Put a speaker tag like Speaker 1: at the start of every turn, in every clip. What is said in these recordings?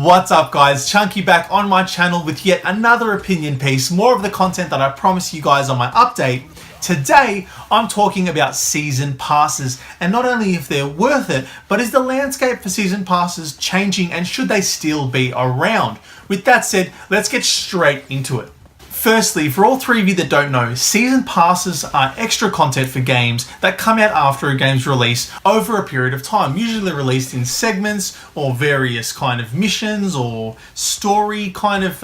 Speaker 1: What's up guys, Chunky back on my channel with yet another opinion piece, more of the content that I promised you guys on my update. Today, I'm talking about season passes, and not only if they're worth it, but is the landscape for season passes changing and should they still be around? With that said, let's get straight into it. Firstly, for all three of you that don't know, season passes are extra content for games that come out after a game's release over a period of time, usually released in segments or various kind of missions or story kind of,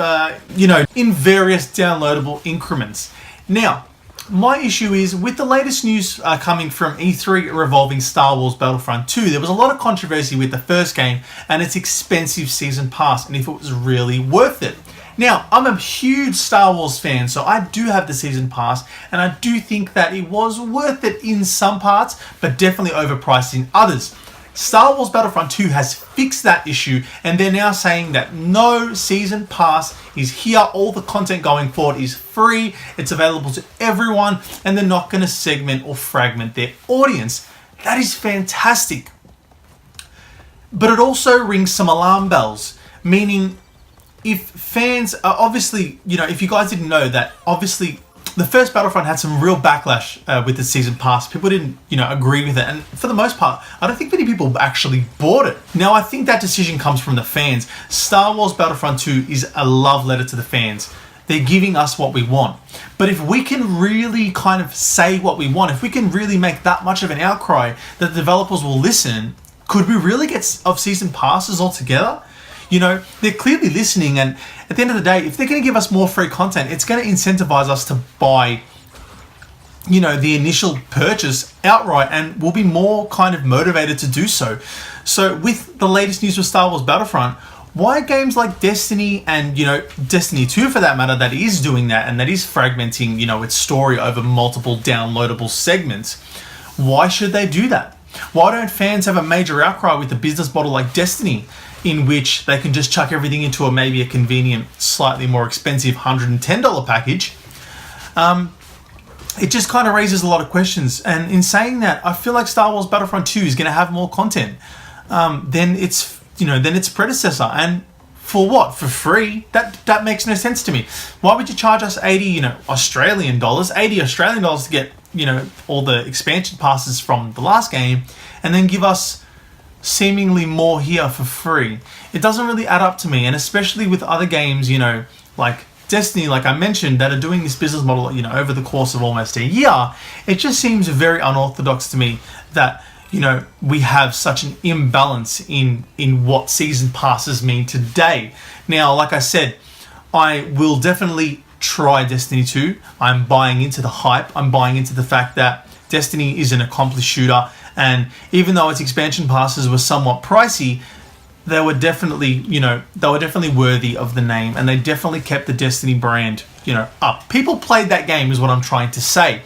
Speaker 1: in various downloadable increments. Now, my issue is with the latest news coming from E3 revolving Star Wars Battlefront 2, there was a lot of controversy with the first game and its expensive season pass and if it was really worth it. Now, I'm a huge Star Wars fan, so I do have the season pass, and I do think that it was worth it in some parts, but definitely overpriced in others. Star Wars Battlefront 2 has fixed that issue, and they're now saying that no season pass is here. All the content going forward is free, it's available to everyone, and they're not going to segment or fragment their audience. That is fantastic. But it also rings some alarm bells, meaning if fans are obviously, if you guys didn't know that, obviously the first Battlefront had some real backlash with the season pass. People didn't, agree with it. And for the most part, I don't think many people actually bought it. Now, I think that decision comes from the fans. Star Wars Battlefront 2 is a love letter to the fans. They're giving us what we want. But if we can really kind of say what we want, if we can really make that much of an outcry that the developers will listen, could we really get off season passes altogether? They're clearly listening, and at the end of the day, if they're going to give us more free content, it's going to incentivize us to buy, the initial purchase outright, and we'll be more kind of motivated to do so. So with the latest news with Star Wars Battlefront, why games like Destiny and, Destiny 2 for that matter, that is doing that and that is fragmenting, its story over multiple downloadable segments, why should they do that? Why don't fans have a major outcry with a business model like Destiny, in which they can just chuck everything into maybe a convenient, slightly more expensive $110 package? It just kind of raises a lot of questions. And in saying that, I feel like Star Wars Battlefront 2 is going to have more content than its predecessor. And for what? For free? That makes no sense to me. Why would you charge us 80 Australian dollars to get all the expansion passes from the last game, and then give us seemingly more here for free? It doesn't really add up to me, and especially with other games, like Destiny, like I mentioned, that are doing this business model, over the course of almost a year, it just seems very unorthodox to me that, we have such an imbalance in what season passes mean today. Now, like I said, I will definitely try Destiny 2. I'm buying into the hype. I'm buying into the fact that Destiny is an accomplished shooter, and even though its expansion passes were somewhat pricey, they were definitely worthy of the name, and they definitely kept the Destiny brand, up. People played that game is what I'm trying to say.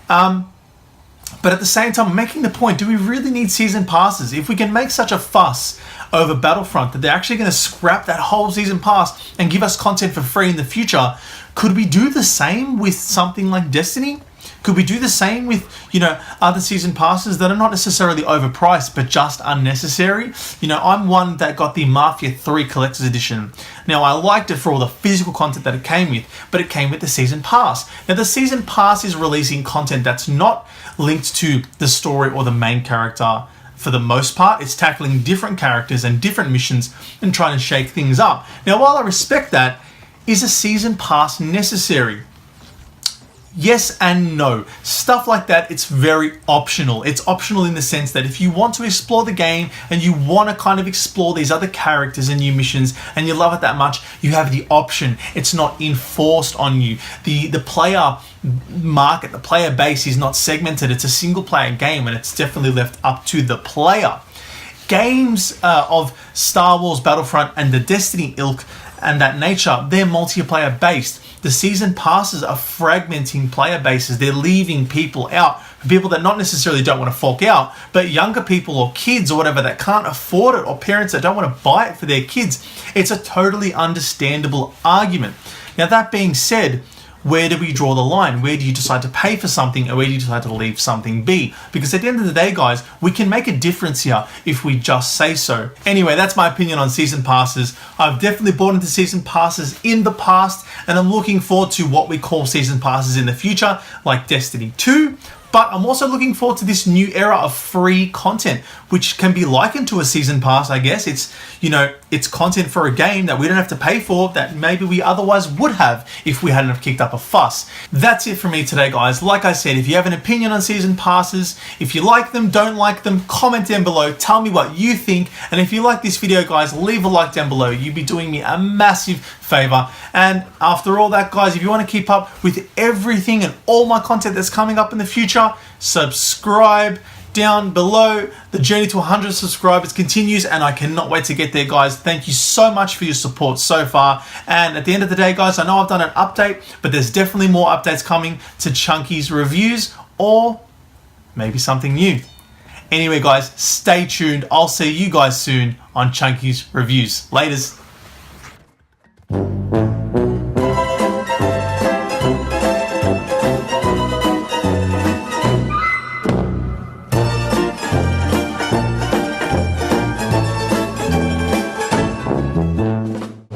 Speaker 1: But at the same time, I'm making the point, do we really need season passes? If we can make such a fuss over Battlefront that they're actually going to scrap that whole season pass and give us content for free in the future, could we do the same with something like Destiny? Could we do the same with, other season passes that are not necessarily overpriced, but just unnecessary? I'm one that got the Mafia 3 Collector's Edition. Now, I liked it for all the physical content that it came with, but it came with the season pass. Now, the season pass is releasing content that's not linked to the story or the main character. For the most part, it's tackling different characters and different missions and trying to shake things up. Now, while I respect that, is a season pass necessary? Yes and no. Stuff like that, it's very optional. It's optional in the sense that if you want to explore the game and you want to kind of explore these other characters and new missions and you love it that much, you have the option. It's not enforced on you. The player market, the player base is not segmented. It's a single player game, and it's definitely left up to the player. Games of Star Wars Battlefront and the Destiny ilk and that nature, they're multiplayer based. The season passes are fragmenting player bases. They're leaving people out, people that not necessarily don't want to fork out, but younger people or kids or whatever that can't afford it, or parents that don't want to buy it for their kids. It's a totally understandable argument. Now, that being said, where do we draw the line? Where do you decide to pay for something, or where do you decide to leave something be? Because at the end of the day, guys, we can make a difference here if we just say so. Anyway, that's my opinion on season passes. I've definitely bought into season passes in the past, and I'm looking forward to what we call season passes in the future, like Destiny 2. But I'm also looking forward to this new era of free content, which can be likened to a season pass, I guess. It's, you know, it's content for a game that we don't have to pay for, that maybe we otherwise would have if we hadn't have kicked up a fuss. That's it for me today, guys. Like I said, if you have an opinion on season passes, if you like them, don't like them, comment down below, tell me what you think. And if you like this video, guys, leave a like down below. You'd be doing me a massive favor. And after all that, guys, if you want to keep up with everything and all my content that's coming up in the future, subscribe down below. The journey to 100 subscribers continues, and I cannot wait to get there, guys. Thank you so much for your support so far. And at the end of the day, guys, I know I've done an update, but there's definitely more updates coming to Chunky's reviews, or maybe something new. Anyway, guys, stay tuned. I'll see you guys soon on Chunky's reviews. Laters.